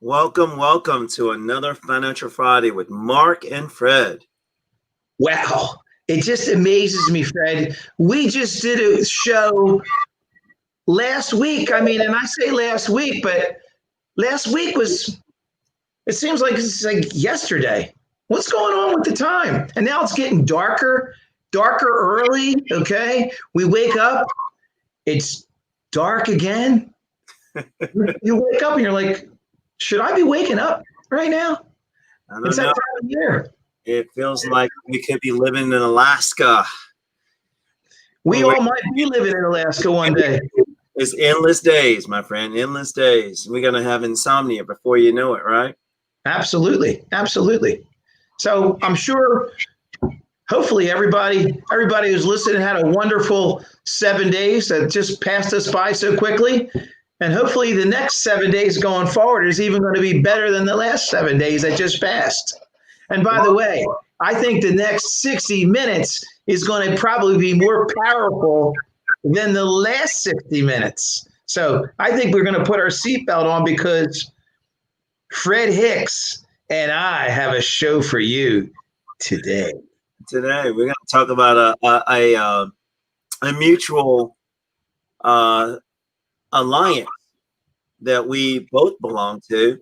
Welcome to another Financial Friday with Mark and Fred. Wow. It just amazes me, Fred. We just did a show last week. And I say last week, but last week it seems like it's like yesterday. What's going on with the time? And now it's getting darker early. Okay. We wake up, it's dark again. You wake up and you're like, should I be waking up right now? I It's don't that know. time of year. It feels like we could be living in Alaska. We all might be living in Alaska one day. It's endless days, my friend. Endless days. We're going to have insomnia before you know it, right? Absolutely. Absolutely. So I'm sure hopefully everybody who's listening had a wonderful 7 days that just passed us by so quickly. And hopefully the next 7 days going forward is even going to be better than the last 7 days that just passed. And by the way, I think the next 60 minutes is going to probably be more powerful than the last 60 minutes. So I think we're going to put our seatbelt on because Fred Hicks and I have a show for you today. Today, we're going to talk about a mutual alliance that we both belong to.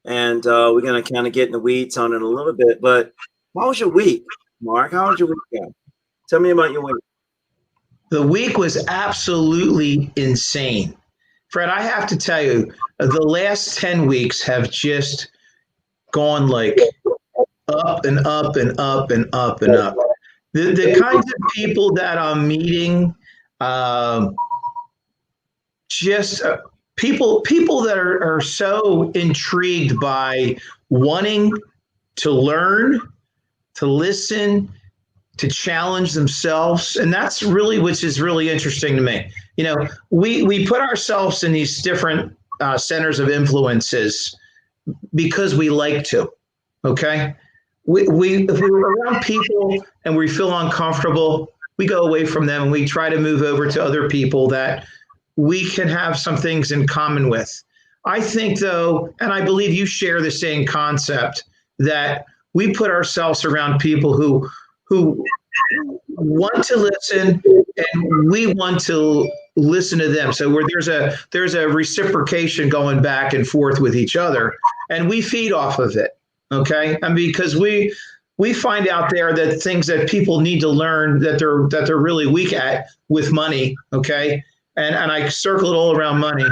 And we're going to kind of get in the weeds on it a little bit. But how was your week, Mark? How was your weekend? Tell me about your week. The week was absolutely insane. Fred, I have to tell you, the last 10 weeks have just gone like up and up and up and up and up. The kinds of people that I'm meeting, just people that are so intrigued by wanting to learn, to listen, to challenge themselves. And that's really which is really interesting to me. You know, we put ourselves in these different centers of influences because we like to. Okay. If we're around people and we feel uncomfortable, we go away from them and we try to move over to other people that we can have some things in common with. I think, though, and I believe you share the same concept, that we put ourselves around people who want to listen and we want to listen to them. So where there's a reciprocation going back and forth with each other, and we feed off of it. Okay, and because we find out there that things that people need to learn that they're really weak at with money. Okay, and I circle it all around money.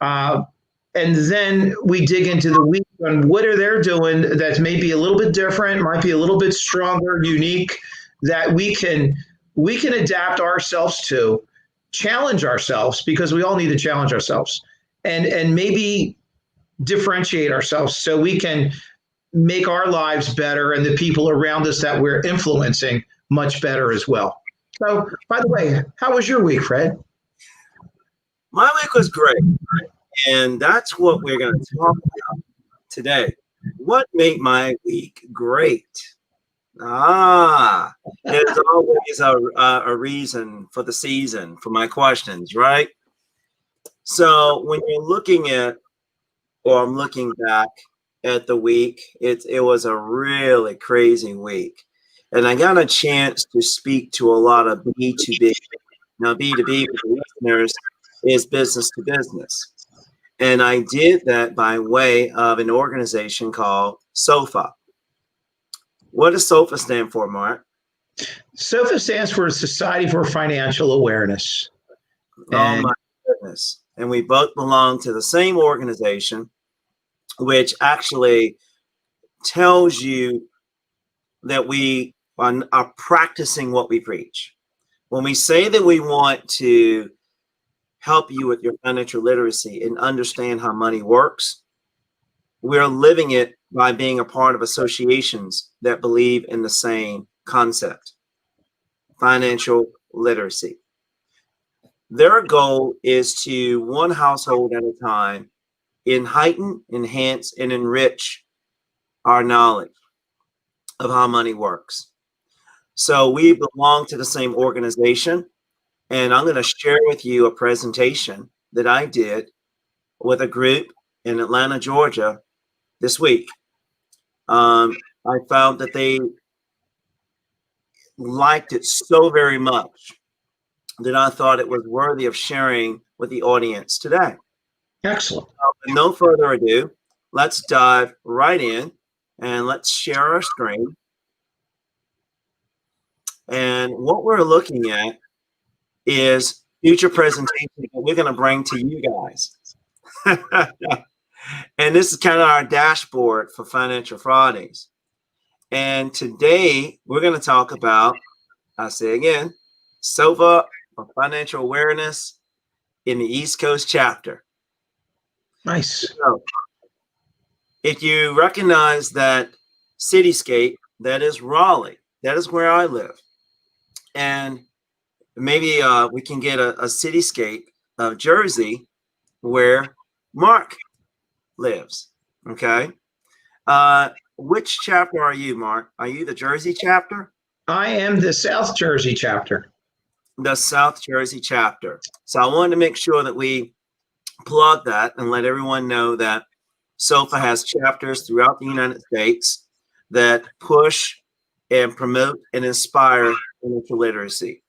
And then we dig into the week on what are they doing that's maybe a little bit different, might be a little bit stronger, unique, that we can adapt ourselves to, challenge ourselves because we all need to challenge ourselves, and maybe differentiate ourselves so we can make our lives better and the people around us that we're influencing much better as well. So, by the way, how was your week, Fred? My week was great. And that's what we're going to talk about today. What made my week great? There's always a reason for the season for my questions, right? So when you're looking at, or I'm looking back at the week, it was a really crazy week. And I got a chance to speak to a lot of B2B. Now, B2B for the listeners is business to business. And I did that by way of an organization called SOFA. What does SOFA stand for, Mark? SOFA stands for Society for Financial Awareness. Oh, my goodness. And we both belong to the same organization, which actually tells you that we are practicing what we preach. When we say that we want to help you with your financial literacy and understand how money works, we're living it by being a part of associations that believe in the same concept, financial literacy. Their goal is to, one household at a time, heighten, enhance, and enrich our knowledge of how money works. So we belong to the same organization. And I'm going to share with you a presentation that I did with a group in Atlanta, Georgia this week. I found that they liked it so very much that I thought it was worthy of sharing with the audience today. Excellent. With no further ado, let's dive right in and let's share our screen. And what we're looking at is future presentations that we're going to bring to you guys. And this is kind of our dashboard for Financial Fridays. And today we're going to talk about, I say again, SOFA, or Financial Awareness in the East Coast chapter. Nice. So, if you recognize that cityscape, that is Raleigh. That is where I live. And maybe we can get a cityscape of Jersey where Marc lives. Okay. Which chapter are you, Marc? Are you the Jersey chapter? I am the South Jersey chapter. The South Jersey chapter. So I wanted to make sure that we plug that and let everyone know that SOFA has chapters throughout the United States that push and promote and inspire financial literacy.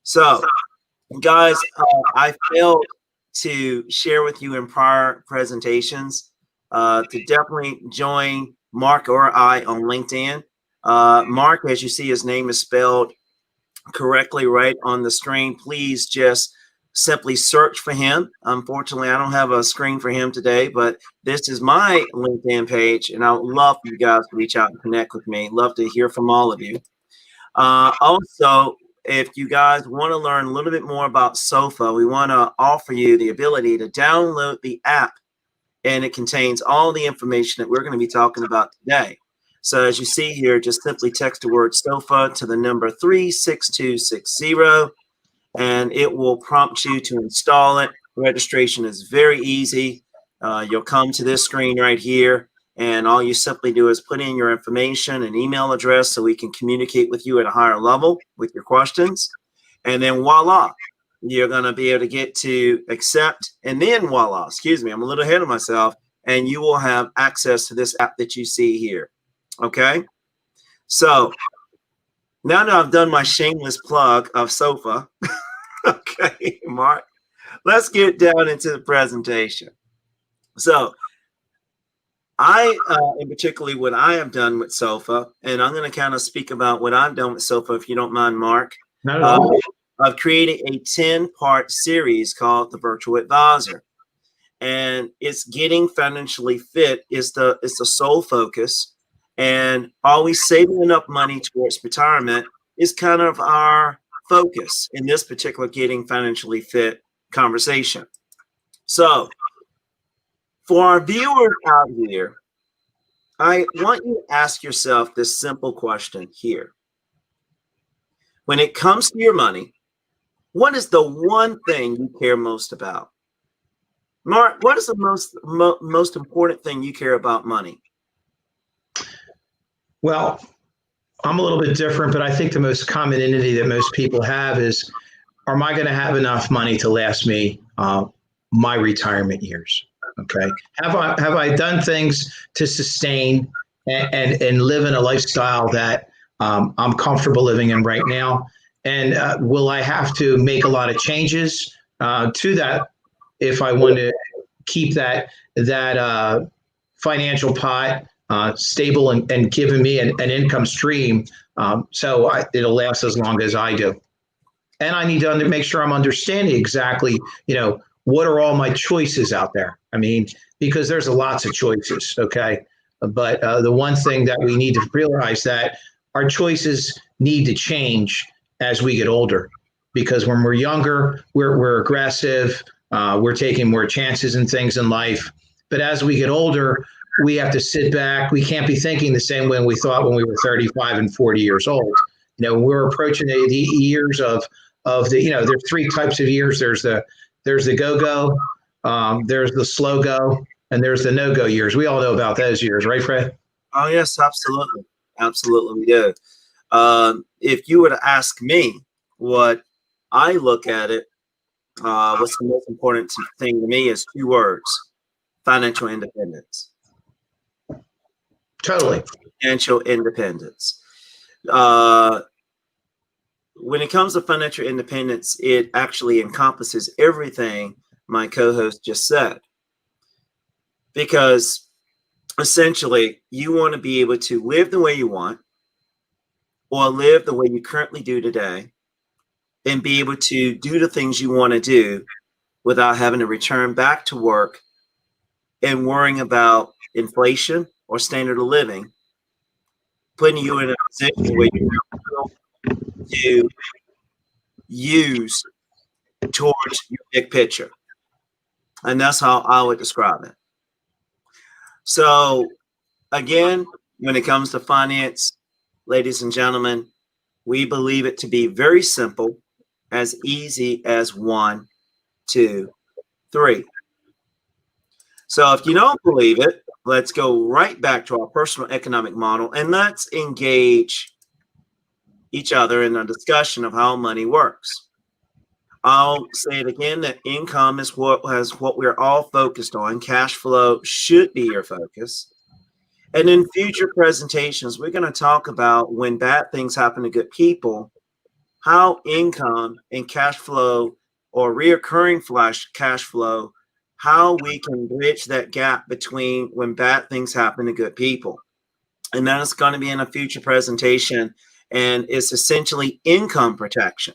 So, guys, I failed to share with you in prior presentations to definitely join Marc or I on LinkedIn. Marc, as you see, his name is spelled correctly right on the screen. Please just simply search for him. Unfortunately, I don't have a screen for him today, but this is my LinkedIn page, and I would love for you guys to reach out and connect with me. Love to hear from all of you. Also, if you guys want to learn a little bit more about SOFA, we want to offer you the ability to download the app, and it contains all the information that we're going to be talking about today. So as you see here, just simply text the word SOFA to the number 36260, and it will prompt you to install it. Registration is very easy. You'll come to this screen right here, and all you simply do is put in your information and email address so we can communicate with you at a higher level with your questions. And then voila, you're going to be able to get to accept. And then voila, excuse me, I'm a little ahead of myself. And you will have access to this app that you see here. Okay. So now that I've done my shameless plug of SOFA, okay, Marc, let's get down into the presentation. So in particularly what I have done with SOFA, and I'm going to kind of speak about what I've done with SOFA, if you don't mind, Marc. Not at all. I've created a 10-part series called The Virtual Advisor, and it's getting financially fit is the sole focus, and always saving enough money towards retirement is kind of our focus in this particular getting financially fit conversation. So for our viewers out here, I want you to ask yourself this simple question here. When it comes to your money, what is the one thing you care most about? Marc, what is the most important thing you care about money? Well, I'm a little bit different, but I think the most common entity that most people have is, am I going to have enough money to last me my retirement years? Okay. Have I done things to sustain and live in a lifestyle that I'm comfortable living in right now? And will I have to make a lot of changes to that if I want to keep that financial pot stable and giving me an income stream so it'll last as long as I do? And I need to make sure I'm understanding exactly, what are all my choices out there? I mean, because there's lots of choices, okay? But the one thing that we need to realize that our choices need to change as we get older, because when we're younger, we're aggressive, we're taking more chances and things in life. But as we get older, we have to sit back. We can't be thinking the same way we thought when we were 35 and 40 years old. We're approaching the years of the, there's three types of years. There's the go-go, there's the slow go, and there's the no-go years. We all know about those years, right, Fred? Oh, yes, absolutely. Absolutely, we do. If you were to ask me what I look at it, what's the most important thing to me is two words: financial independence. Totally. Financial independence. When it comes to financial independence, it actually encompasses everything my co-host just said. Because essentially, you want to be able to live the way you want or live the way you currently do today and be able to do the things you want to do without having to return back to work and worrying about inflation or standard of living, putting you in a position where you to use towards your big picture. And that's how I would describe it. So, again, when it comes to finance, ladies and gentlemen, we believe it to be very simple, as easy as 1, 2, 3. So if you don't believe it, let's go right back to our personal economic model and let's engage each other in a discussion of how money works. I'll say it again that income is what we're all focused on. Cash flow should be your focus. And in future presentations, we're going to talk about when bad things happen to good people, how income and cash flow or reoccurring cash flow, how we can bridge that gap between when bad things happen to good people. And that is going to be in a future presentation, and it's essentially income protection.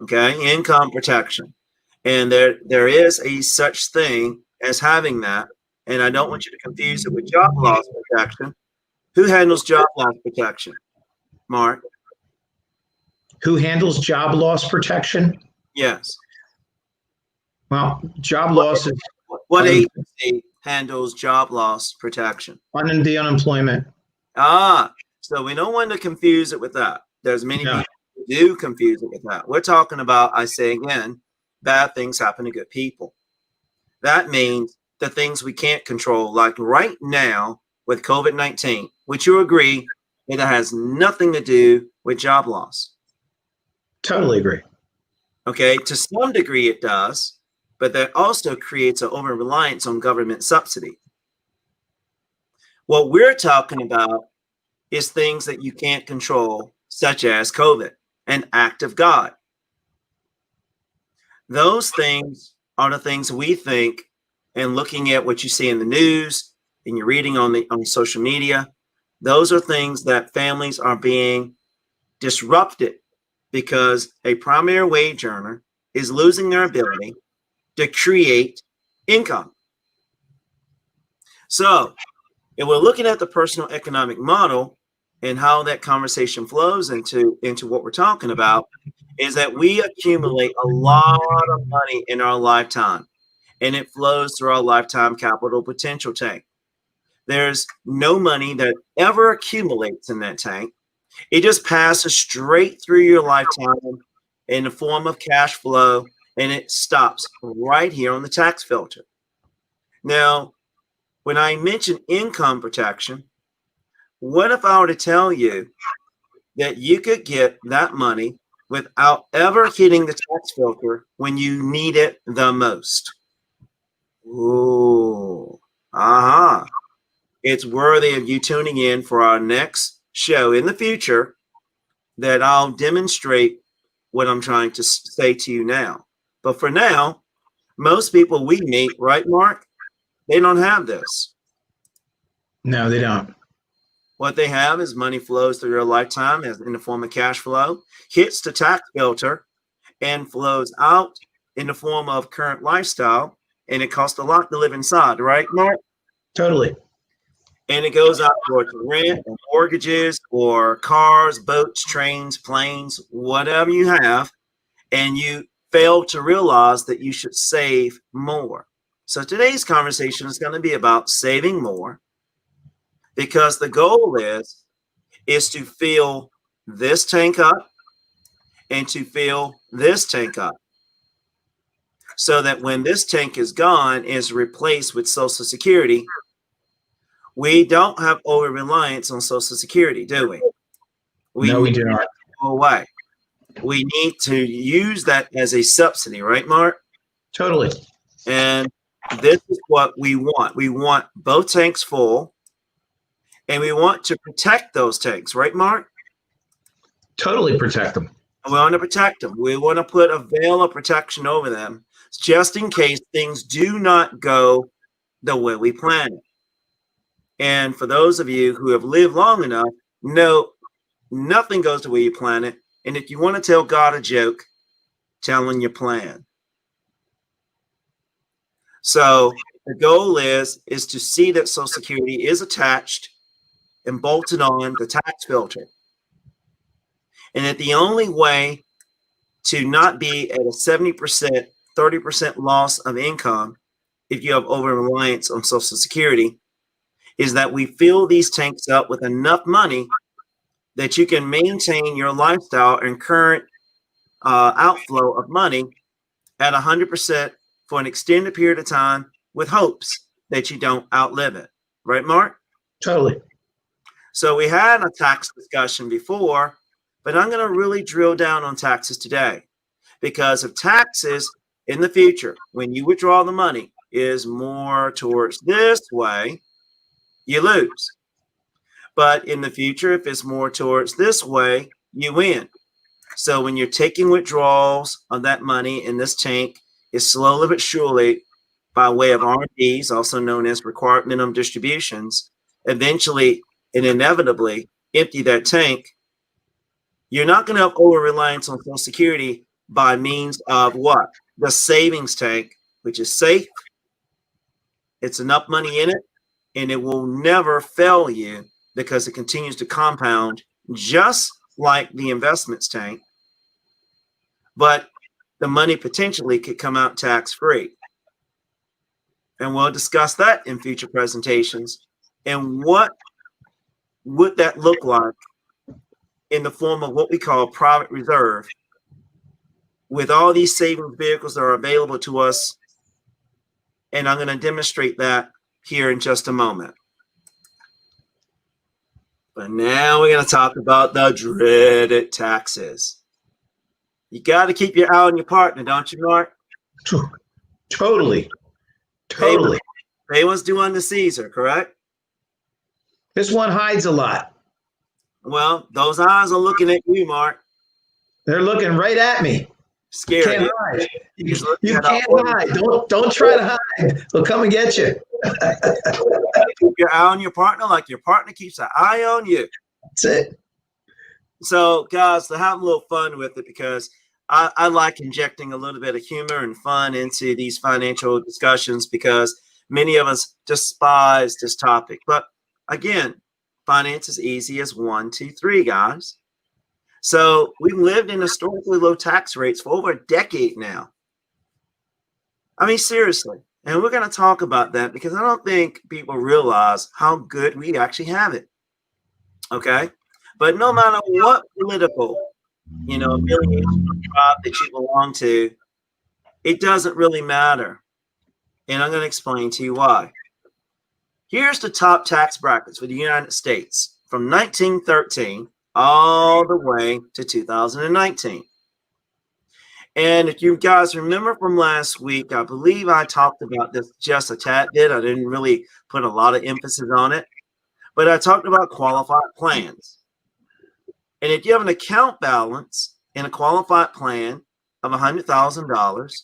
Okay, income protection. And there is a such thing as having that. And I don't want you to confuse it with job loss protection. Who handles job loss protection? Mark? Who handles job loss protection? Yes. Well, job loss is what agency handles job loss protection? The unemployment. So we don't want to confuse it with that. There's many people who do confuse it with that. We're talking about, I say again, bad things happen to good people. That means the things we can't control, like right now with COVID-19, which you agree it has nothing to do with job loss. Totally agree. Okay, to some degree it does, but that also creates an over-reliance on government subsidy. What we're talking about is things that you can't control, such as COVID, an act of God. Those things are the things we think, and looking at what you see in the news and you're reading on social media, those are things that families are being disrupted because a primary wage earner is losing their ability to create income. So if we're looking at the personal economic model and how that conversation flows into what we're talking about, is that we accumulate a lot of money in our lifetime, and it flows through our lifetime capital potential tank. There's no money that ever accumulates in that tank. It just passes straight through your lifetime in the form of cash flow, and it stops right here on the tax filter. Now, when I mention income protection, what if I were to tell you that you could get that money without ever hitting the tax filter when you need it the most? Ooh, It's worthy of you tuning in for our next show in the future that I'll demonstrate what I'm trying to say to you now. But for now, most people we meet, right, Mark, they don't have this. No, they don't. What they have is money flows through their lifetime in the form of cash flow, hits the tax filter, and flows out in the form of current lifestyle. And it costs a lot to live inside, right, Mark? Totally. And it goes out towards rent or mortgages or cars, boats, trains, planes, whatever you have. And you fail to realize that you should save more. So today's conversation is going to be about saving more, because the goal is to fill this tank up and to fill this tank up, so that when this tank is gone, is replaced with Social Security, we don't have over reliance on Social Security, do we? No, we do not. Go away. We need to use that as a subsidy, right, Mark? Totally. And This is what we want. We want both tanks full, and we want to protect those tanks, right, Mark? Totally protect them. We want to protect them. We want to put a veil of protection over them just in case things do not go the way we plan it. And for those of you who have lived long enough, know nothing goes the way you plan it. And if you want to tell God a joke, tell him your plan. So the goal is to see that Social Security is attached and bolted on the tax filter. And that the only way to not be at a 70%, 30% loss of income if you have over reliance on Social Security is that we fill these tanks up with enough money that you can maintain your lifestyle and current outflow of money at 100% for an extended period of time with hopes that you don't outlive it. Right, Mark? Totally. So we had a tax discussion before, but I'm going to really drill down on taxes today because if taxes in the future, when you withdraw the money, is more towards this way, you lose. But in the future, if it's more towards this way, you win. So when you're taking withdrawals of that money in this tank, is slowly but surely, by way of RMDs, also known as required minimum distributions, eventually and inevitably empty that tank. You're not going to have over reliance on Social Security by means of what? The savings tank, which is safe. It's enough money in it, and it will never fail you because it continues to compound just like the investments tank. But the money potentially could come out tax-free. And we'll discuss that in future presentations. And what would that look like in the form of what we call private reserve with all these savings vehicles that are available to us. And I'm going to demonstrate that here in just a moment. But now we're going to talk about the dreaded taxes. You got to keep your eye on your partner, don't you, Mark? Totally. Pay what's due unto Caesar, correct? This one hides a lot. Well, those eyes are looking at you, Mark. They're looking right at me. Scary. Can't hide. You can't hide. Don't try to hide. They'll come and get you. Keep your eye on your partner like your partner keeps an eye on you. That's it. So, guys, to have a little fun with it, because I like injecting a little bit of humor and fun into these financial discussions because many of us despise this topic. But again, finance is easy as 1, 2, 3, guys. So we've lived in historically low tax rates for over a decade now. I mean, seriously. And we're going to talk about that because I don't think people realize how good we actually have it. Okay? But no matter what political, affiliation or tribe that you belong to, it doesn't really matter. And I'm going to explain to you why. Here's the top tax brackets for the United States from 1913 all the way to 2019. And if you guys remember from last week, I believe I talked about this just a tad bit. I didn't really put a lot of emphasis on it, but I talked about qualified plans. And if you have an account balance in a qualified plan of $100,000,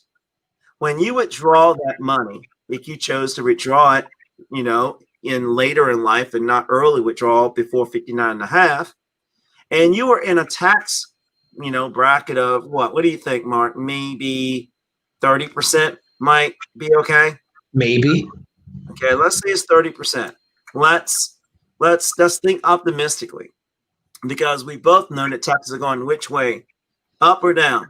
when you withdraw that money, if you chose to withdraw it, in later in life and not early withdrawal before 59 and a half, and you were in a tax, bracket of what do you think, Mark? Maybe 30% might be okay. Maybe. Okay, let's say it's 30%. Let's think optimistically, because we both know that taxes are going which way, up or down.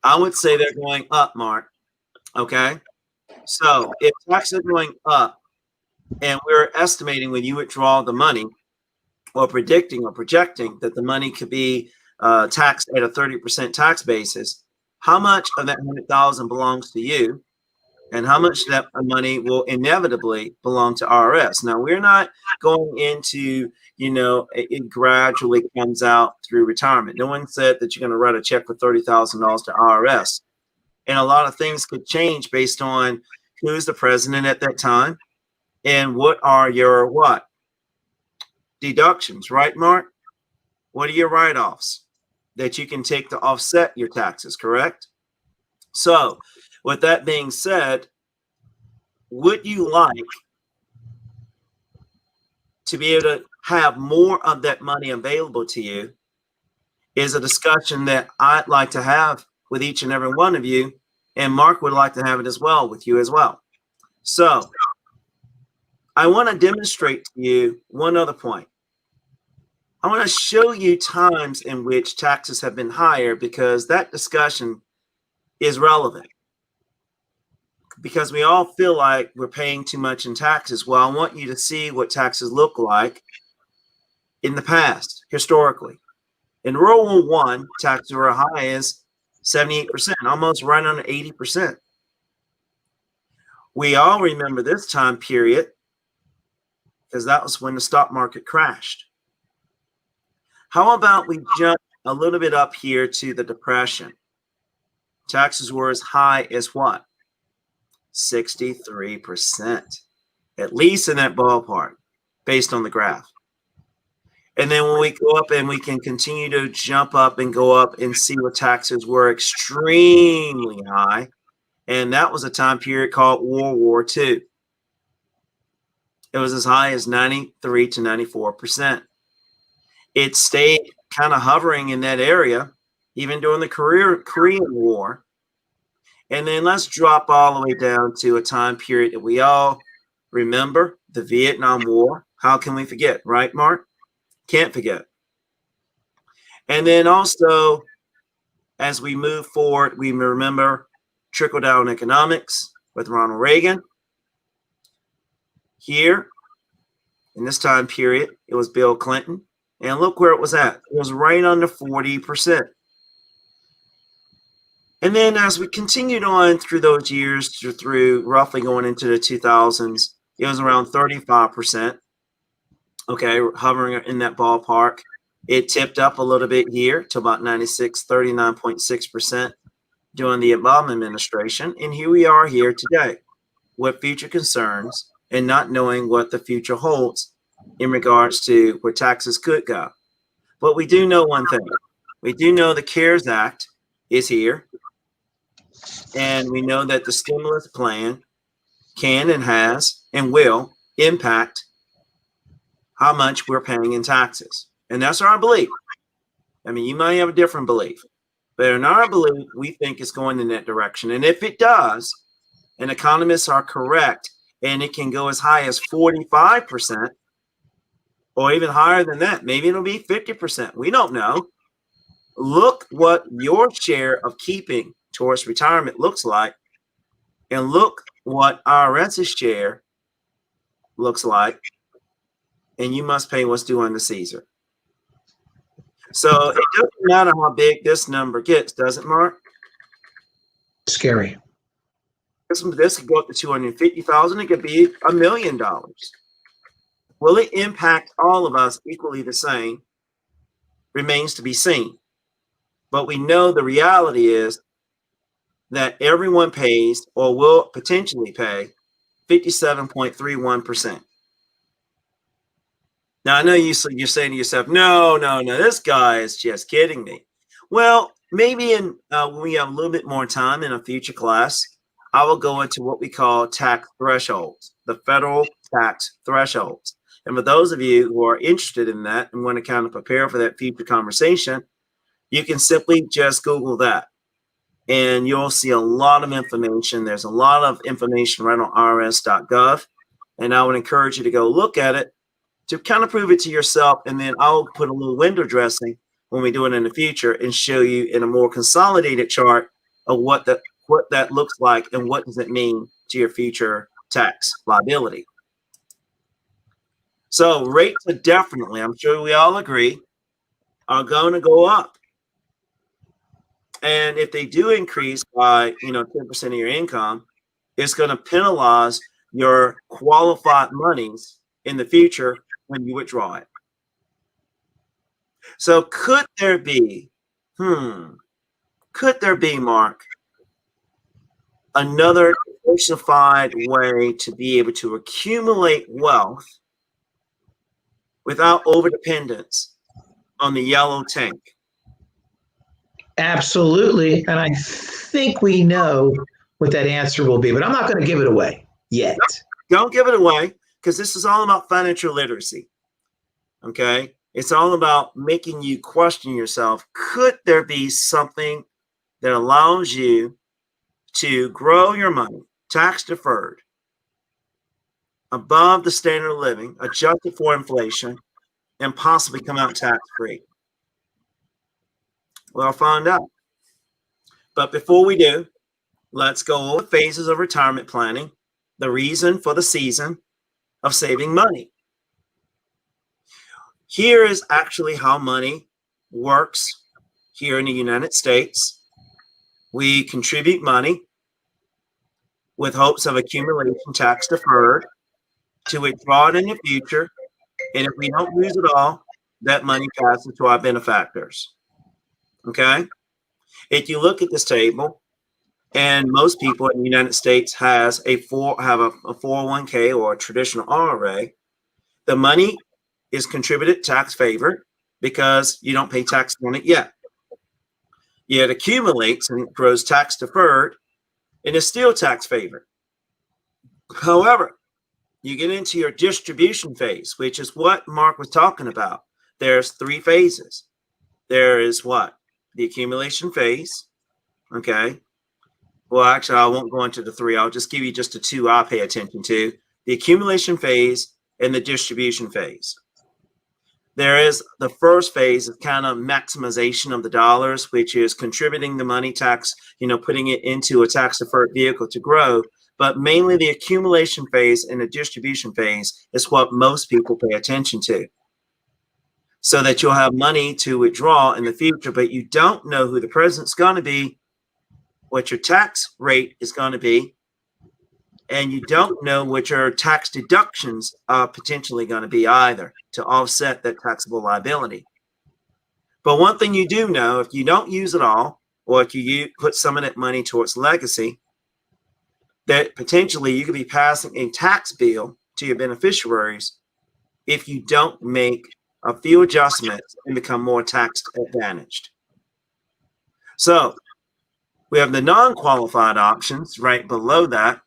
I would say they're going up, Mark. Okay, so if taxes are going up, and we're estimating when you withdraw the money, or predicting or projecting that the money could be taxed at a 30% tax basis, how much of that 100,000 belongs to you, and how much of that money will inevitably belong to IRS? Now, we're not going into, it gradually comes out through retirement. No one said that you're going to write a check for $30,000 to IRS. And a lot of things could change based on who's the president at that time and what are your what? Deductions, right, Mark? What are your write-offs that you can take to offset your taxes, correct? So, with that being said, would you like to be able to have more of that money available to you? Is a discussion that I'd like to have with each and every one of you, and Mark would like to have it as well with you as well. So, I want to demonstrate to you one other point. I want to show you times in which taxes have been higher because that discussion is relevant. Because we all feel like we're paying too much in taxes. Well, I want you to see what taxes look like in the past, historically. In World War I, taxes were high as 78%, almost right on 80%. We all remember this time period because that was when the stock market crashed. How about we jump a little bit up here to the Depression? Taxes were as high as what? 63%, at least in that ballpark, based on the graph. And then when we go up and we can continue to jump up and go up and see what taxes were extremely high. And that was a time period called World War II. It was as high as 93 to 94%. It stayed kind of hovering in that area, even during the Korean War. And then let's drop all the way down to a time period that we all remember, the Vietnam War. How can we forget, right, Mark? Can't forget. And then also, as we move forward, we remember trickle-down economics with Ronald Reagan. Here, in this time period, it was Bill Clinton. And look where it was at. It was right under 40%. And then as we continued on through those years, through roughly going into the 2000s, it was around 35%. Okay, hovering in that ballpark. It tipped up a little bit here to about 39.6% during the Obama administration. And here we are here today with future concerns and not knowing what the future holds in regards to where taxes could go. But we do know one thing. We do know the CARES Act is here. And we know that the stimulus plan can and has and will impact how much we're paying in taxes. And that's our belief. I mean, you might have a different belief, but in our belief, we think it's going in that direction. And if it does, and economists are correct, and it can go as high as 45%, or even higher than that, maybe it'll be 50%. We don't know. Look what your share of keeping towards retirement looks like, and look what IRS's share looks like, and you must pay what's due unto Caesar. So it doesn't matter how big this number gets, does it, Mark? Scary. This could go up to 250,000. It could be $1 million. Will it impact all of us equally the same? Remains to be seen. But we know the reality is that everyone pays or will potentially pay 57.31%. Now, I know you're saying to yourself, no, this guy is just kidding me. Well, maybe when we have a little bit more time in a future class, I will go into what we call tax thresholds, the federal tax thresholds. And for those of you who are interested in that and want to kind of prepare for that future conversation, you can simply just Google that. And you'll see a lot of information. There's a lot of information right on irs.gov. And I would encourage you to go look at it to kind of prove it to yourself. And then I'll put a little window dressing when we do it in the future and show you in a more consolidated chart of what that looks like and what does it mean to your future tax liability. So rates are definitely, I'm sure we all agree, are going to go up. And if they do increase by, 10% of your income, it's going to penalize your qualified monies in the future when you withdraw it. So could there be, Mark, another diversified way to be able to accumulate wealth without overdependence on the yellow tank? Absolutely. And I think we know what that answer will be, but I'm not going to give it away yet. Don't give it away, because this is all about financial literacy. Okay. It's all about making you question yourself. Could there be something that allows you to grow your money tax deferred above the standard of living, adjusted for inflation, and possibly come out tax free? Well, I'll find out. But before we do, let's go over phases of retirement planning, the reason for the season of saving money. Here is actually how money works here in the United States. We contribute money with hopes of accumulation tax deferred to withdraw it in the future. And if we don't use it all, that money passes to our benefactors. Okay? If you look at this table, and most people in the United States have a 401k or a traditional RRA, the money is contributed tax favored because you don't pay tax on it yet. Yet it accumulates and grows tax deferred and is still tax favored. However, you get into your distribution phase, which is what Mark was talking about. There's 3 phases. There is what? The accumulation phase. Okay. Well, actually, I won't go into the 3. I'll just give you just the 2 I pay attention to: the accumulation phase and the distribution phase. There is the first phase of kind of maximization of the dollars, which is contributing the money tax, putting it into a tax deferred vehicle to grow. But mainly the accumulation phase and the distribution phase is what most people pay attention to, so that you'll have money to withdraw in the future, but you don't know who the president's going to be, what your tax rate is going to be, and you don't know what your tax deductions are potentially going to be either to offset that taxable liability. But one thing you do know, if you don't use it all, or if you put some of that money towards legacy, that potentially you could be passing a tax bill to your beneficiaries if you don't make a few adjustments and become more tax advantaged. So we have the non-qualified options right below that,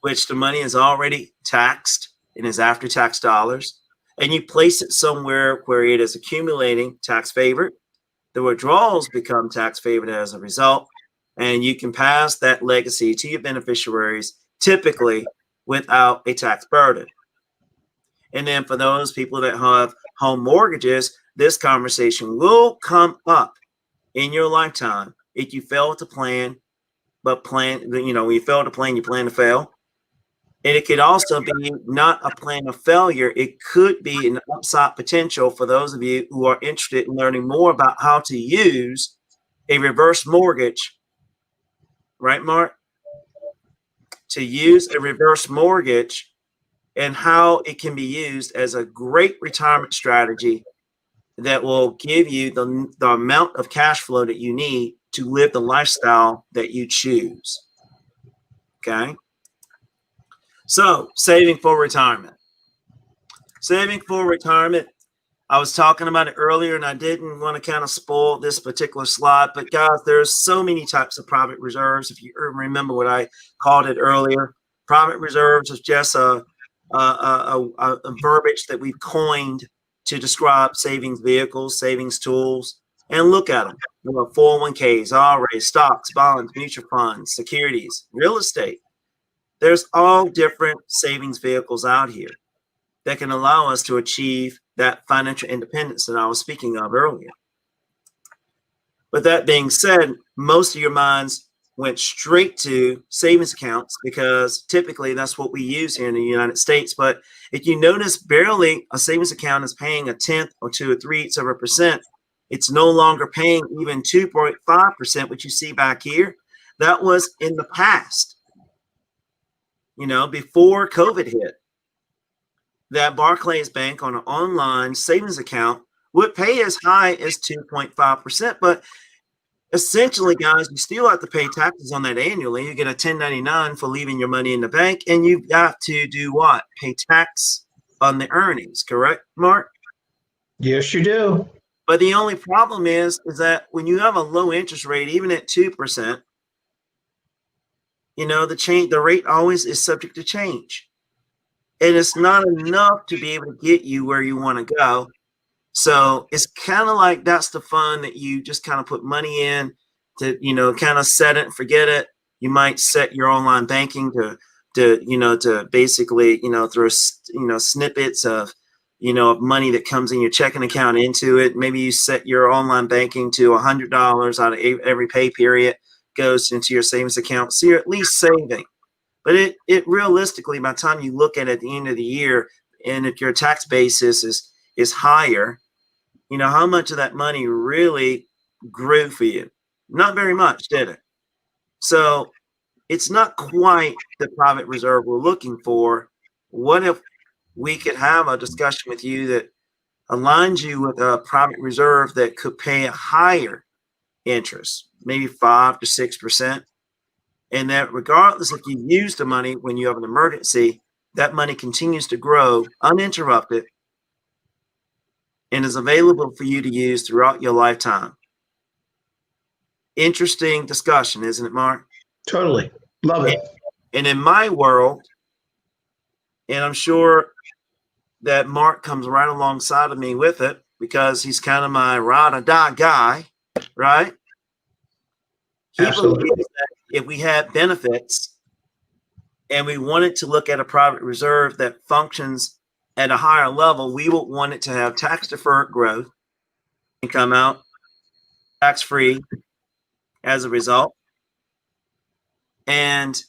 which the money is already taxed and is after-tax dollars, and you place it somewhere where it is accumulating tax favored. The withdrawals become tax favored as a result, and you can pass that legacy to your beneficiaries, typically without a tax burden. And then for those people that have home mortgages, this conversation will come up in your lifetime if you fail to plan, when you fail to plan, you plan to fail. And it could also be not a plan of failure. It could be an upside potential for those of you who are interested in learning more about how to use a reverse mortgage. Right, Mark? To use a reverse mortgage and how it can be used as a great retirement strategy that will give you the amount of cash flow that you need to live the lifestyle that you choose. Okay? So, saving for retirement. Saving for retirement, I was talking about it earlier, and I didn't want to kind of spoil this particular slide, but guys, there's so many types of private reserves. If you remember what I called it earlier, private reserves is just a verbiage that we've coined to describe savings vehicles, savings tools, and look at them. 401ks, IRAs, stocks, bonds, mutual funds, securities, real estate. There's all different savings vehicles out here that can allow us to achieve that financial independence that I was speaking of earlier. With that being said, most of your minds went straight to savings accounts because typically that's what we use here in the United States. But if you notice, barely a savings account is paying 1/10 or 2 or 3/8%. It's no longer paying even 2.5%, which you see back here. That was in the past, before COVID hit. That Barclays Bank on an online savings account would pay as high as 2.5%. But essentially, guys, you still have to pay taxes on that annually. You get a 1099 for leaving your money in the bank, and you've got to do what? Pay tax on the earnings, correct, Mark? Yes, you do. But the only problem is that when you have a low interest rate, even at 2%, the rate always is subject to change. And it's not enough to be able to get you where you want to go. So it's kind of like that's the fund that you just kind of put money in to, kind of set it and forget it. You might set your online banking to basically, throw, snippets of, of money that comes in your checking account into it. Maybe you set your online banking to $100 out of every pay period goes into your savings account. So you're at least saving. But it realistically, by the time you look at it at the end of the year, and if your tax basis is higher, how much of that money really grew for you? Not very much, did it? So it's not quite the private reserve we're looking for. What if we could have a discussion with you that aligns you with a private reserve that could pay a higher interest, maybe 5 to 6%? And that regardless if you use the money when you have an emergency, that money continues to grow uninterrupted and is available for you to use throughout your lifetime. Interesting discussion, isn't it, Mark? Totally. Love it. And in my world, and I'm sure that Mark comes right alongside of me with it because he's kind of my ride or die guy, right? He Absolutely. believes that if we had benefits and we wanted to look at a private reserve that functions at a higher level, we would want it to have tax deferred growth and come out tax free as a result. And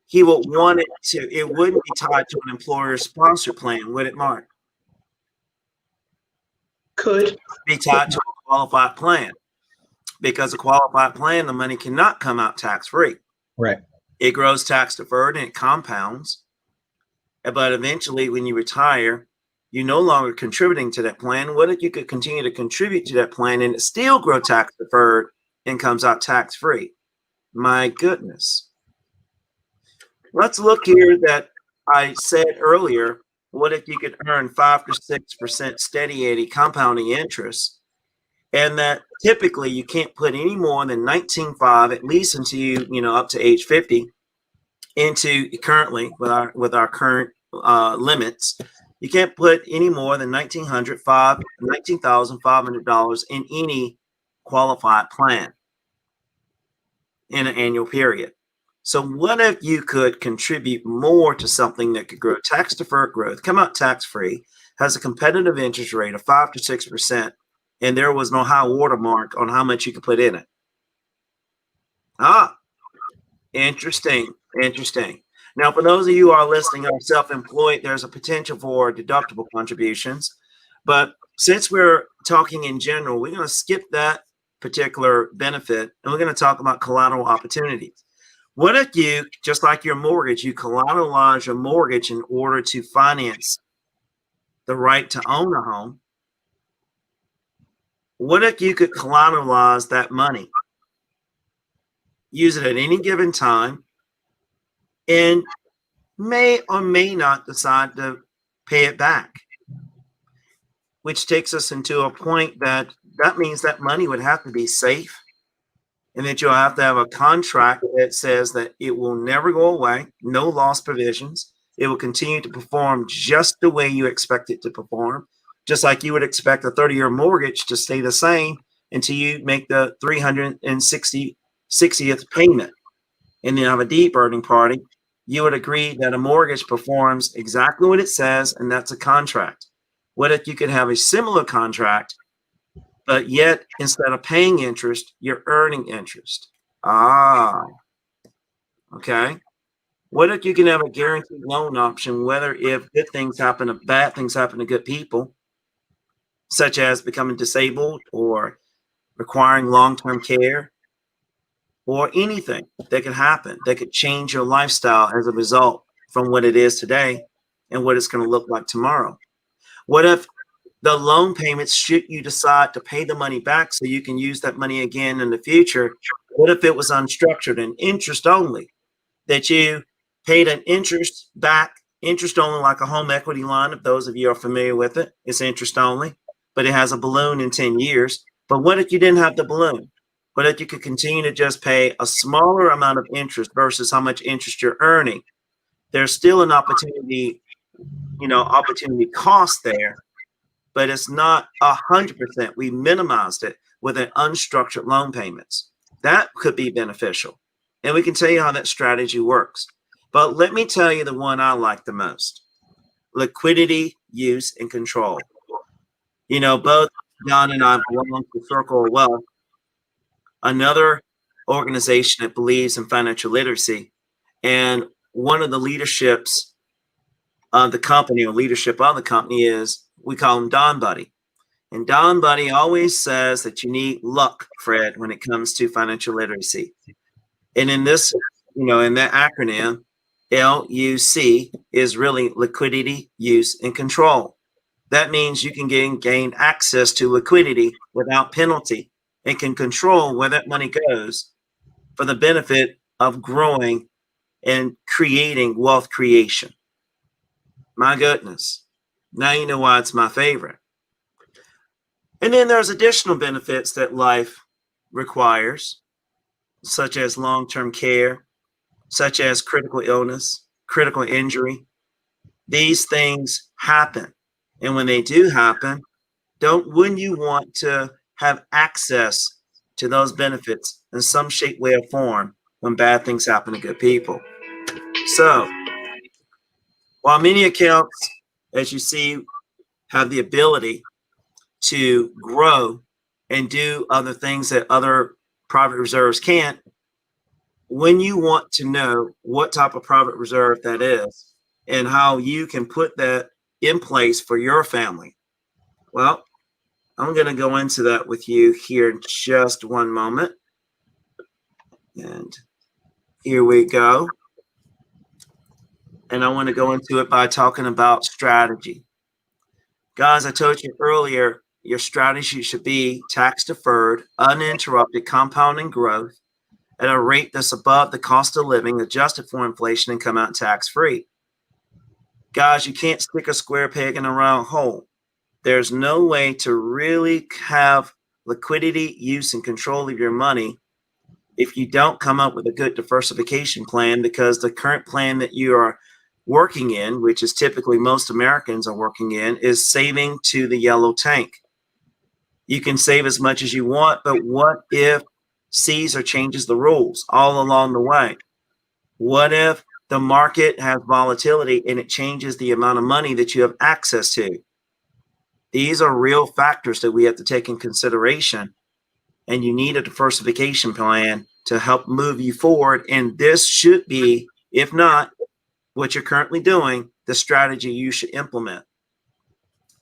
he would want it wouldn't be tied to an employer sponsor plan, would it, Mark? Could be tied to a qualified plan, because a qualified plan, the money cannot come out tax free. Right. It grows tax deferred and it compounds. But eventually, when you retire, you're no longer contributing to that plan. What if you could continue to contribute to that plan and it still grow tax deferred and comes out tax free? My goodness. Let's look here that I said earlier. What if you could earn 5 to 6% steady Eddie compounding interest, and that typically you can't put any more than 19.5 at least until you up to age 50 into currently with our current limits. You can't put any more than $19,500 in any qualified plan in an annual period. So what if you could contribute more to something that could grow tax deferred growth, come out tax free, has a competitive interest rate of 5 to 6%, and there was no high watermark on how much you could put in it? Interesting. Now, for those of you who are listening are self-employed, there's a potential for deductible contributions. But since we're talking in general, we're going to skip that particular benefit, and we're going to talk about collateral opportunities. What if you, just like your mortgage, you collateralize your mortgage in order to finance the right to own a home? What if you could collateralize that money, use it at any given time, and may or may not decide to pay it back? Which takes us into a point that means that money would have to be safe, and that you'll have to have a contract that says that it will never go away, no loss provisions. It will continue to perform just the way you expect it to perform, just like you would expect a 30-year mortgage to stay the same until you make the 360th payment and then have a deed burning party. You would agree that a mortgage performs exactly what it says, and that's a contract. What if you could have a similar contract, but yet instead of paying interest, you're earning interest? Okay. What if you can have a guaranteed loan option, whether if good things happen or bad things happen to good people, such as becoming disabled or requiring long-term care, or anything that could happen that could change your lifestyle as a result from what it is today and what it's going to look like tomorrow? What if The loan payments, should you decide to pay the money back so you can use that money again in the future, what if it was unstructured and interest only? That you paid an interest back, interest only, like a home equity line. If those of you are familiar with it, it's interest only, but it has a balloon in 10 years. But what if you didn't have the balloon? What if you could continue to just pay a smaller amount of interest versus how much interest you're earning? There's still an opportunity, opportunity cost there, but it's not 100%. We minimized it with an unstructured loan payments. That could be beneficial. And we can tell you how that strategy works. But let me tell you the one I like the most: liquidity, use, and control. Both Don and I belong to Circle of Wealth, another organization that believes in financial literacy. And one of the leaderships of the company, or leadership of the company, is, we call him Don Buddy. And Don Buddy always says that you need luck, Fred, when it comes to financial literacy. And in this, in that acronym, LUC is really liquidity, use, and control. That means you can gain access to liquidity without penalty and can control where that money goes for the benefit of growing and creating wealth creation. My goodness. Now you know why it's my favorite. And then there's additional benefits that life requires, such as long-term care, such as critical illness, critical injury. These things happen. And when they do happen, wouldn't you want to have access to those benefits in some shape, way, or form when bad things happen to good people? So, while many accounts, as you see, have the ability to grow and do other things that other private reserves can't, when you want to know what type of private reserve that is and how you can put that in place for your family, well, I'm going to go into that with you here in just one moment. And here we go. And I want to go into it by talking about strategy. Guys, I told you earlier, your strategy should be tax deferred, uninterrupted compounding growth at a rate that's above the cost of living, adjusted for inflation, and come out tax free. Guys, you can't stick a square peg in a round hole. There's no way to really have liquidity, use, and control of your money if you don't come up with a good diversification plan, because the current plan that you are working in, which is typically most Americans are working in, is saving to the yellow tank. You can save as much as you want, but what if Caesar changes the rules all along the way? What if the market has volatility and it changes the amount of money that you have access to? These are real factors that we have to take in consideration, and you need a diversification plan to help move you forward. And this should be, if not what you're currently doing, the strategy you should implement.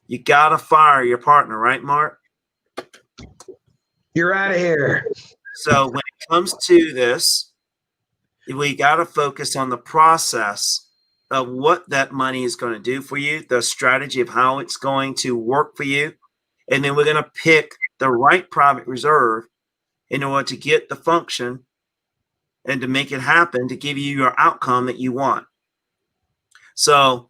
You got to fire your partner, right, Mark? You're out of here. So when it comes to this, we got to focus on the process of what that money is going to do for you, the strategy of how it's going to work for you. And then we're going to pick the right private reserve in order to get the function and to make it happen, to give you your outcome that you want. So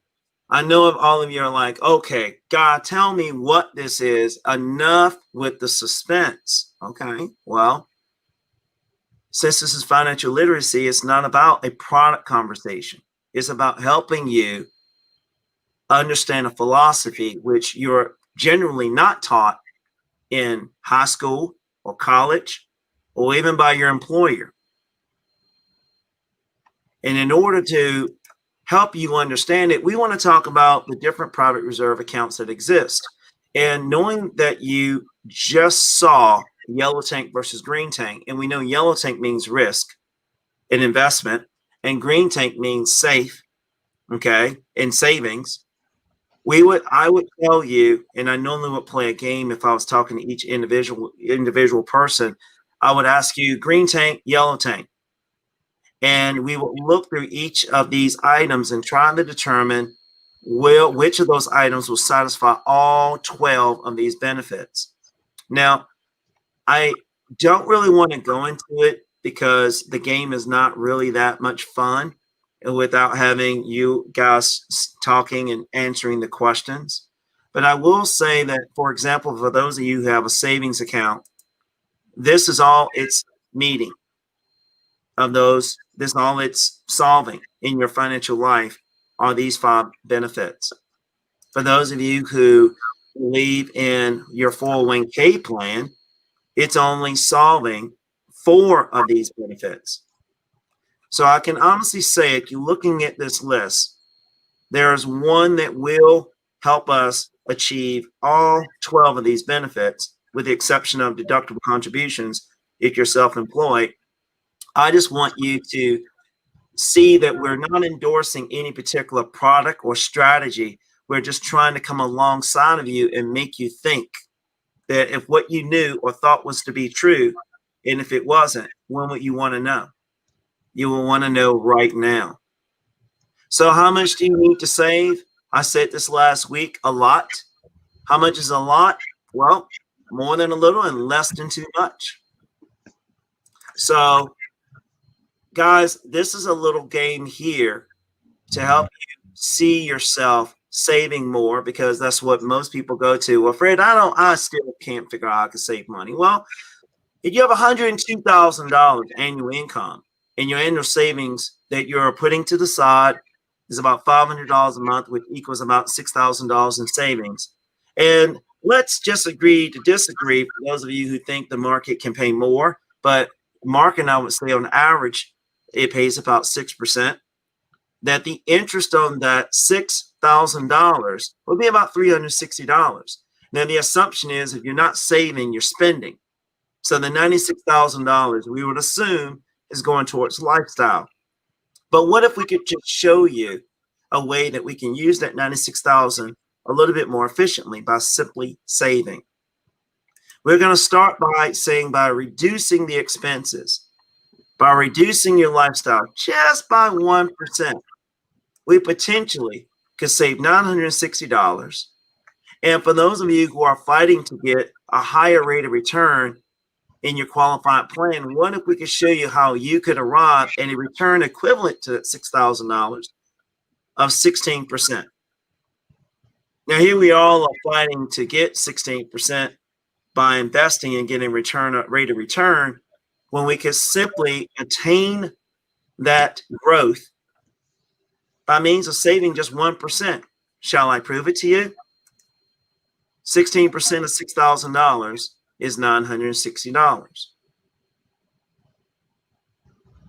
I know if all of you are like, okay, God, tell me what this is. Enough with the suspense. Okay, well, since this is financial literacy, it's not about a product conversation. It's about helping you understand a philosophy which you're generally not taught in high school or college or even by your employer. And in order to help you understand it, we want to talk about the different private reserve accounts that exist. And knowing that you just saw yellow tank versus green tank, and we know yellow tank means risk and investment, and green tank means safe, okay, and savings. I would tell you, and I normally would play a game if I was talking to each individual person. I would ask you green tank, yellow tank. And we will look through each of these items and try to determine which of those items will satisfy all 12 of these benefits. Now, I don't really want to go into it because the game is not really that much fun without having you guys talking and answering the questions. But I will say that, for example, for those of you who have a savings account, this is all it's meeting of those. This is all it's solving in your financial life are these 5 benefits. For those of you who believe in your 401k plan, it's only solving 4 of these benefits. So I can honestly say, if you're looking at this list, there's one that will help us achieve all 12 of these benefits, with the exception of deductible contributions if you're self-employed. I just want you to see that we're not endorsing any particular product or strategy. We're just trying to come alongside of you and make you think that if what you knew or thought was to be true, and if it wasn't, when would you want to know? You will want to know right now. So how much do you need to save? I said this last week, a lot. How much is a lot? Well, more than a little and less than too much. So, guys, this is a little game here to help you see yourself saving more, because that's what most people go to. Well, Fred, I still can't figure out how I can save money. Well, if you have $102,000 annual income and your annual savings that you're putting to the side is about $500 a month, which equals about $6,000 in savings. And let's just agree to disagree for those of you who think the market can pay more. But Mark and I would say on average, it pays about 6%. That the interest on that $6,000 will be about $360. Now, the assumption is if you're not saving, you're spending. So the $96,000 we would assume is going towards lifestyle. But what if we could just show you a way that we can use that $96,000 a little bit more efficiently by simply saving? We're going to start by saying by reducing the expenses, by reducing your lifestyle just by 1%, we potentially could save $960. And for those of you who are fighting to get a higher rate of return in your qualified plan, what if we could show you how you could arrive at a return equivalent to $6,000 of 16%? Now, here we all are fighting to get 16% by investing and getting rate of return, when we could simply attain that growth by means of saving just 1%. Shall I prove it to you? 16% of $6,000 is $960.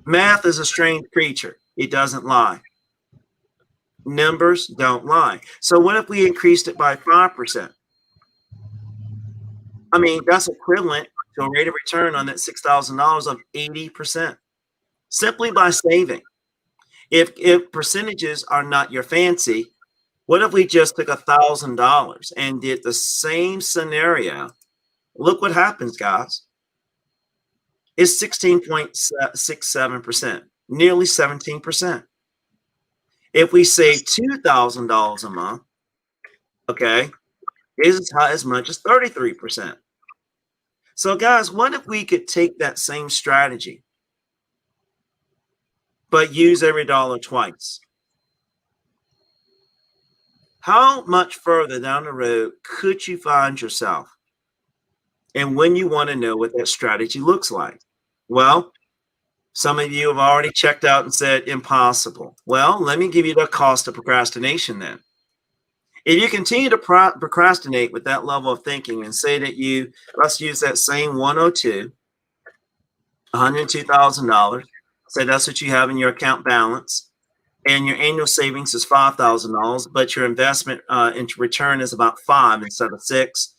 Math is a strange creature. It doesn't lie. Numbers don't lie. So what if we increased it by 5%? I mean, that's equivalent to a rate of return on that $6,000 of 80%, simply by saving. If percentages are not your fancy, what if we just took $1,000 and did the same scenario? Look what happens, guys. It's 16.67%, nearly 17%. If we save $2,000 a month, okay, it's as high as much as 33%. So, guys, what if we could take that same strategy, but use every dollar twice? How much further down the road could you find yourself? And when you want to know what that strategy looks like? Well, some of you have already checked out and said impossible. Well, let me give you the cost of procrastination then. If you continue to procrastinate with that level of thinking and say that let's use that same $102,000, say that's what you have in your account balance, and your annual savings is $5,000, but your investment into return is about 5 instead of 6,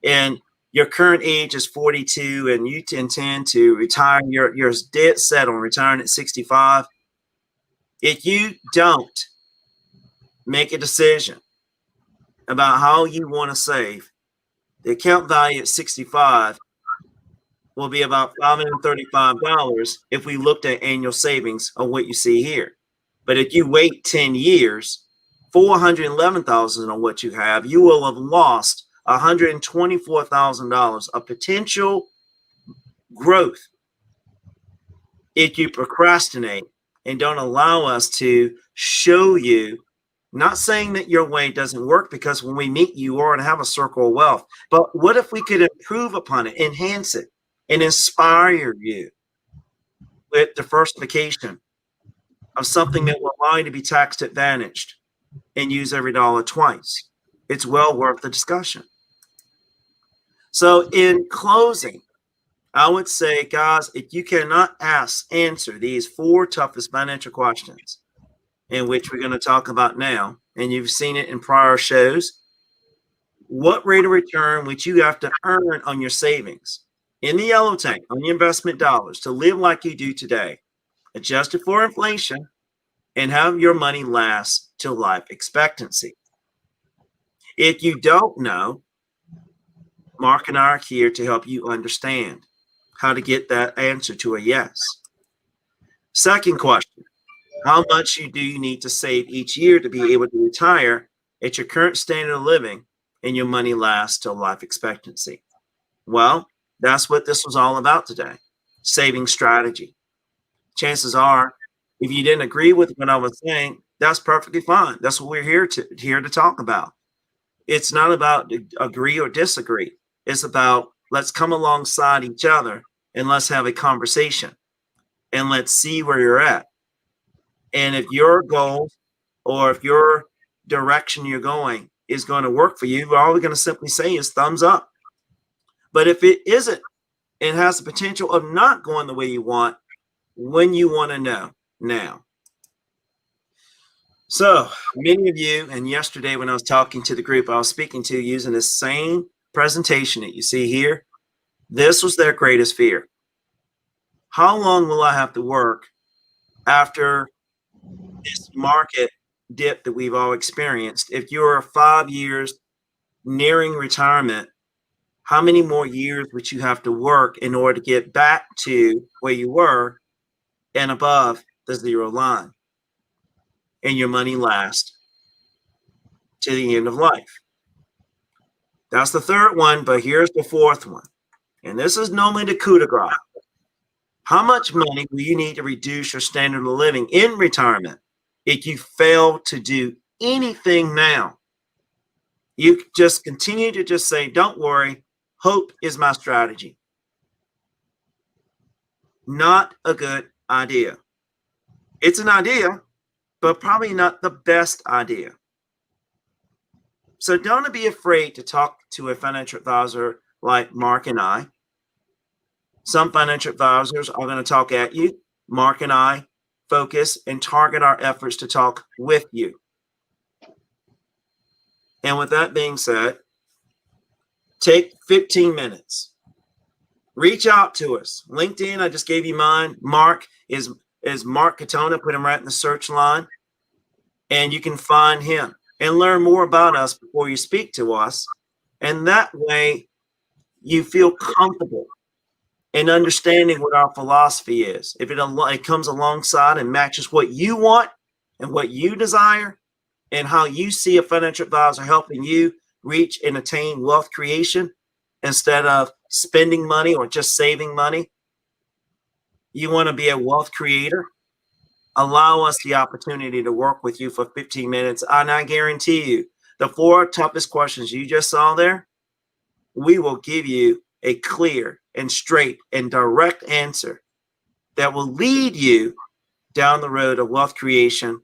and your current age is 42, and you intend to retire, you're dead set on retiring at 65. If you don't make a decision about how you want to save, the account value at 65 will be about $535 if we looked at annual savings of what you see here. But if you wait 10 years $411,000 on what you have, you will have lost $124,000 of potential growth if you procrastinate and don't allow us to show you. Not saying that your way doesn't work, because when we meet you already have a circle of wealth. But what if we could improve upon it, enhance it, and inspire you with diversification of something that will allow you to be tax advantaged and use every dollar twice? It's well worth the discussion. So in closing, I would say, guys, if you cannot answer these 4 toughest financial questions, in which we're going to talk about now, and you've seen it in prior shows, what rate of return would you have to earn on your savings in the yellow tank, on your investment dollars, to live like you do today, adjusted for inflation, and have your money last till life expectancy? If you don't know, Mark and I are here to help you understand how to get that answer to a yes. Second question, how much do you need to save each year to be able to retire at your current standard of living and your money lasts till life expectancy? Well, that's what this was all about today, saving strategy. Chances are, if you didn't agree with what I was saying, that's perfectly fine. That's what we're here to talk about. It's not about agree or disagree. It's about, let's come alongside each other and let's have a conversation and let's see where you're at. And if your goals or if your direction you're going is going to work for you, all we're going to simply say is thumbs up. But if it isn't, it has the potential of not going the way you want, when you want to know now. So many of you, and yesterday when I was talking to the group I was speaking to using the same presentation that you see here, this was their greatest fear. How long will I have to work after this market dip that we've all experienced? If you're 5 years nearing retirement, how many more years would you have to work in order to get back to where you were and above the zero line, and your money last to the end of life? That's the third one, but here's the fourth one. And this is normally the coup de grace. How much money will you need to reduce your standard of living in retirement if you fail to do anything now? You just continue to just say, don't worry, hope is my strategy. Not a good idea. It's an idea, but probably not the best idea. So don't be afraid to talk to a financial advisor like Mark and I. Some financial advisors are going to talk at you. Mark and I focus and target our efforts to talk with you. And with that being said, take 15 minutes. Reach out to us. LinkedIn, I just gave you mine. Mark is Marc Katona. Put him right in the search line. And you can find him and learn more about us before you speak to us. And that way you feel comfortable in understanding what our philosophy is. If it comes alongside and matches what you want and what you desire and how you see a financial advisor helping you reach and attain wealth creation instead of spending money or just saving money, you want to be a wealth creator, allow us the opportunity to work with you for 15 minutes. And I guarantee you, the 4 toughest questions you just saw there, we will give you a clear and straight and direct answer that will lead you down the road of wealth creation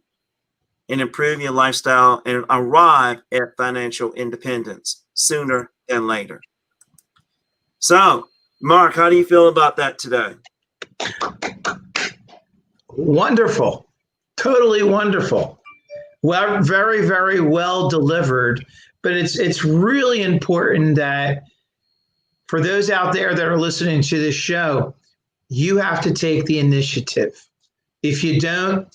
and improve your lifestyle and arrive at financial independence sooner than later. So, Mark, how do you feel about that today? Wonderful. Totally wonderful. Well, very, very well delivered. But it's really important that for those out there that are listening to this show, you have to take the initiative. If you don't,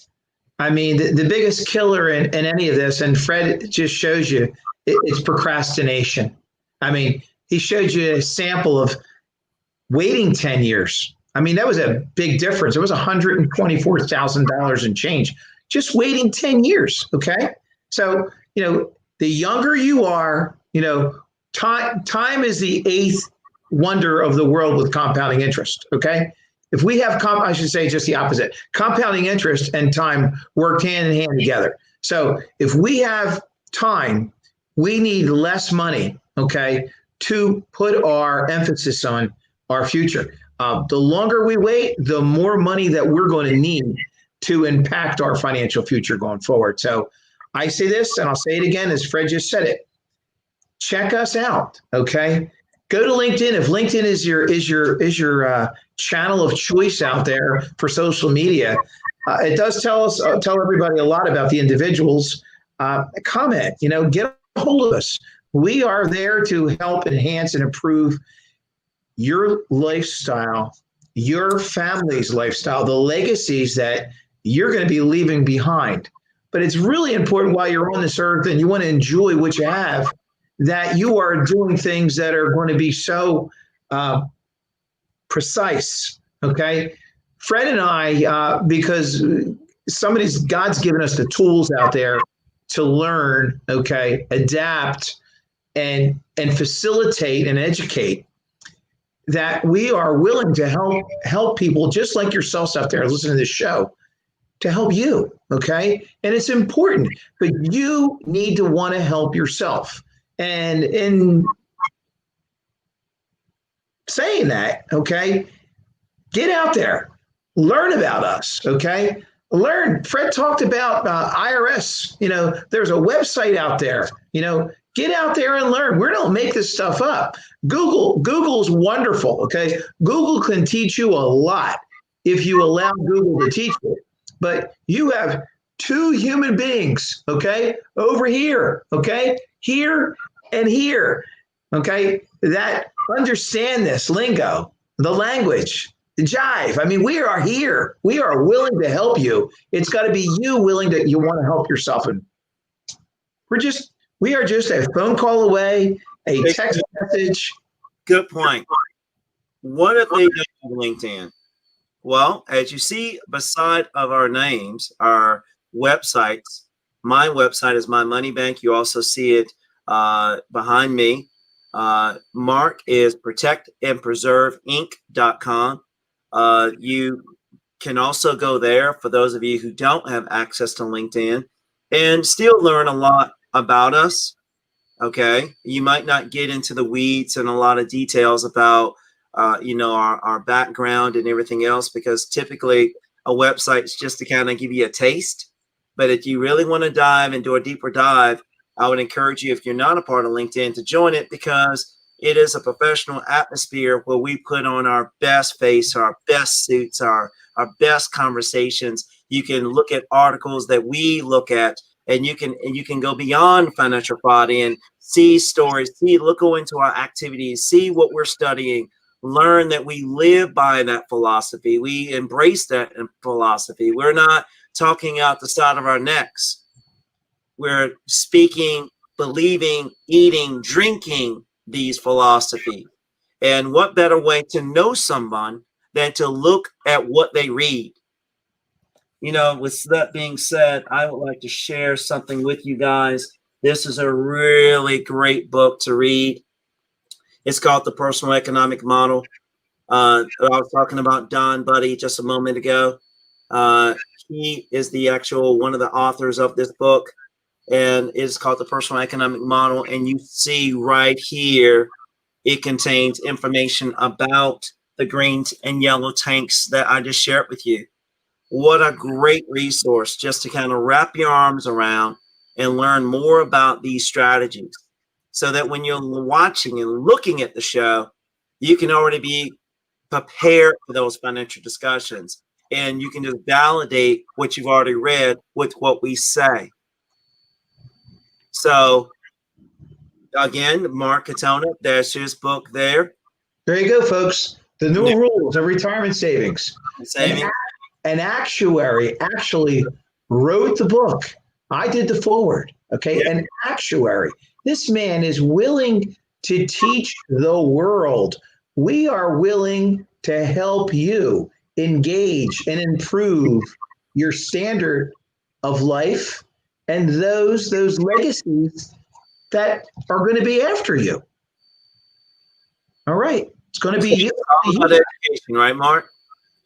I mean, the biggest killer in any of this, and Fred just shows you, it's procrastination. I mean, he showed you a sample of waiting 10 years. I mean, that was a big difference. It was $124,000 in change, just waiting 10 years. Okay. So, the younger you are, time is the eighth wonder of the world with compounding interest. Okay. If we have, I should say just the opposite. Compounding interest and time work hand in hand together. So if we have time, we need less money, okay, to put our emphasis on our future. The longer we wait, the more money that we're going to need to impact our financial future going forward. So I say this, and I'll say it again, as Fred just said it. Check us out, okay? Go to LinkedIn. If LinkedIn is your channel of choice out there for social media, it does tell everybody a lot about the individuals. Comment, get a hold of us. We are there to help enhance and improve your lifestyle, your family's lifestyle, the legacies that you're going to be leaving behind. But it's really important while you're on this earth and you want to enjoy what you have, that you are doing things that are going to be so precise. Okay. Fred and I, because God's given us the tools out there to learn, okay, adapt and facilitate and educate, that we are willing to help people just like yourselves out there listening to this show, to help you. Okay. And it's important, but you need to want to help yourself. And in saying that, okay, get out there, learn about us. Okay. Learn. Fred talked about IRS. There's a website out there. Get out there and learn. We don't make this stuff up. Google's wonderful. Okay. Google can teach you a lot if you allow Google to teach you. But you have two human beings, okay, over here, okay, here and here, okay, that understand this lingo, the language, the jive. I mean, we are here. We are willing to help you. It's got to be you want to help yourself. And we are just a phone call away, a text message. Good point. What if they don't have LinkedIn? Well, as you see beside of our names, our websites, my website is My Money Bank. You also see it behind me. Marc is protectandpreserveinc.com. You can also go there for those of you who don't have access to LinkedIn and still learn a lot about us. Okay. You might not get into the weeds and a lot of details about our background and everything else, because typically a website is just to kind of give you a taste. But if you really want to dive and do a deeper dive, I would encourage you, if you're not a part of LinkedIn, to join it, because it is a professional atmosphere where we put on our best face, our best suits, our best conversations. You can look at articles that we look at, and you can go beyond financial fraud and see stories, go into our activities, see what we're studying, learn that we live by that philosophy. We embrace that philosophy. We're not talking out the side of our necks. We're speaking, believing, eating, drinking these philosophies. And what better way to know someone than to look at what they read? With that being said, I would like to share something with you guys. This is a really great book to read. It's called The Personal Economic Model. I was talking about Don Buddy just a moment ago. He is the actual one of the authors of this book, and it's called The Personal Economic Model. And you see right here, it contains information about the green and yellow tanks that I just shared with you. What a great resource just to kind of wrap your arms around and learn more about these strategies, so that when you're watching and looking at the show, you can already be prepared for those financial discussions, and you can just validate what you've already read with what we say. So again, Marc Katona, there's his book there. There you go, folks. The new rules of retirement savings. An actuary actually wrote the book. I did the foreword. Okay. Yeah. An actuary. This man is willing to teach the world. We are willing to help you engage and improve your standard of life and those legacies that are going to be after you. All right. It's going to be you. All about education, right, Mark?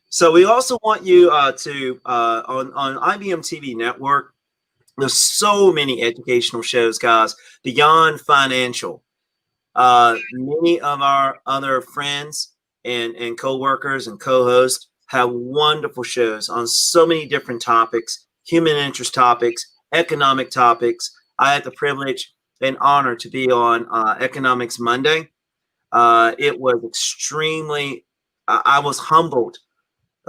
So we also want you to on IBM TV Network. There's so many educational shows, guys, beyond financial. Many of our other friends and co-workers and co-hosts have wonderful shows on so many different topics, human interest topics, economic topics. I had the privilege and honor to be on Economics Monday. It was extremely, I was humbled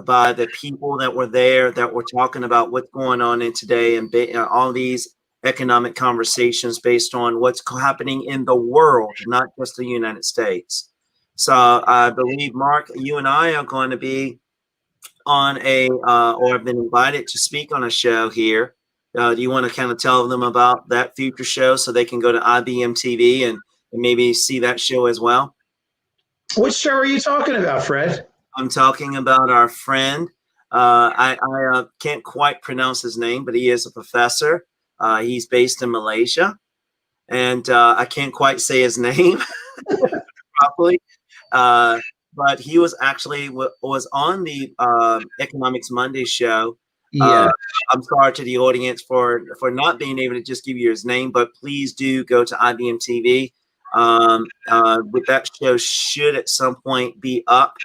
by the people that were there that were talking about what's going on in today and all these economic conversations based on what's happening in the world, not just the United States. So I believe, Mark, you and I are going to be on or have been invited to speak on a show here. Do you want to kind of tell them about that future show so they can go to IBM TV and maybe see that show as well? What show are you talking about, Fred? I'm talking about our friend. I can't quite pronounce his name, but he is a professor. He's based in Malaysia, and I can't quite say his name properly. But he was actually was on the Economics Monday show. Yeah. I'm sorry to the audience for not being able to just give you his name, but please do go to IBM TV. With that show should at some point be up.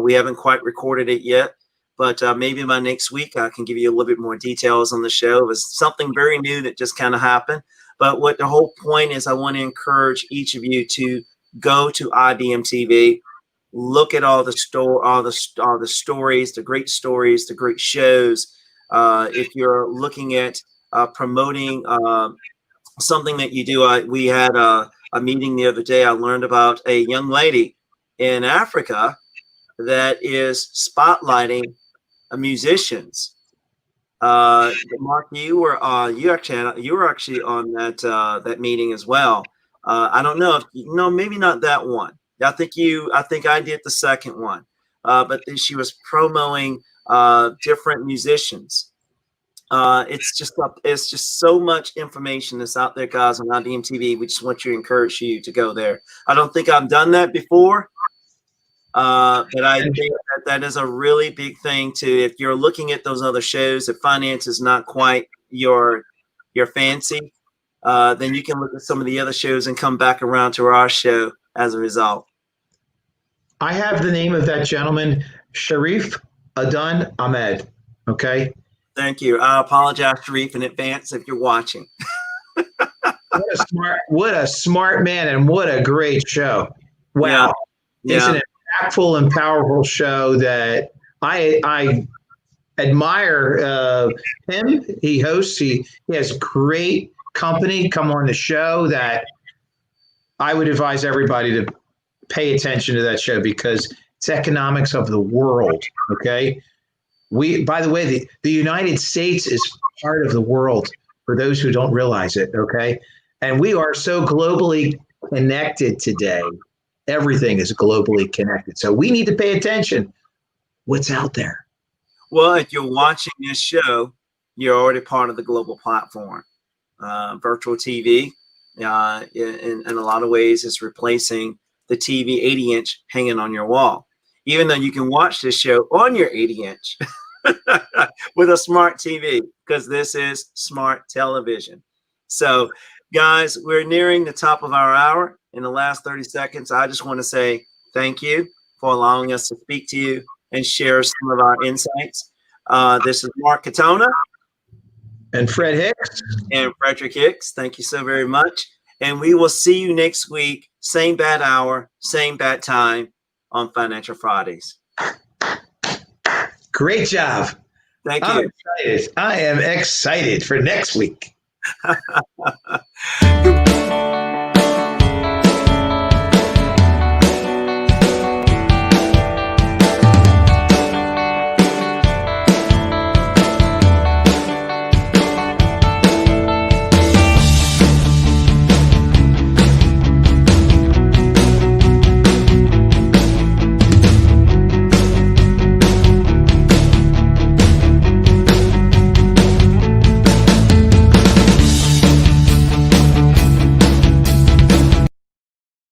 We haven't quite recorded it yet, but maybe by next week I can give you a little bit more details on the show. It was something very new that just kind of happened. But what the whole point is, I want to encourage each of you to go to IBM TV, look at all the stories, the great shows. If you're looking at promoting something that you do, we had a meeting the other day. I learned about a young lady in Africa that is spotlighting musicians. Mark, you were actually on that meeting as well. I don't know if maybe not that one. I think I did the second one. But she was promoting different musicians. It's just so much information that's out there, guys, on IBM TV. We just want to encourage you to go there. I don't think I've done that before. But I think that is a really big thing too. If you're looking at those other shows, if finance is not quite your fancy, then you can look at some of the other shows and come back around to our show as a result. I have the name of that gentleman, Sharif Adan Ahmed. Okay. Thank you. I apologize, Sharif, in advance if you're watching. What a smart man, and what a great show. Wow. Yeah. It's an impactful and powerful show that I admire him. He hosts. He has great company come on the show that I would advise everybody to pay attention to that show because it's economics of the world. Okay. By the way, the United States is part of the world for those who don't realize it. Okay. And we are so globally connected today. Everything is globally connected. So we need to pay attention. What's out there? Well, if you're watching this show, you're already part of the global platform. Virtual TV, in a lot of ways, is replacing the TV 80-inch hanging on your wall. Even though you can watch this show on your 80-inch with a smart TV, because this is smart television. So, guys, we're nearing the top of our hour. In the last 30 seconds, I just want to say thank you for allowing us to speak to you and share some of our insights. This is Mark Katona. And Fred Hicks. And Frederick Hicks. Thank you so very much. And we will see you next week, same bad hour, same bad time on Financial Fridays. Great job. Thank you. I am excited for next week.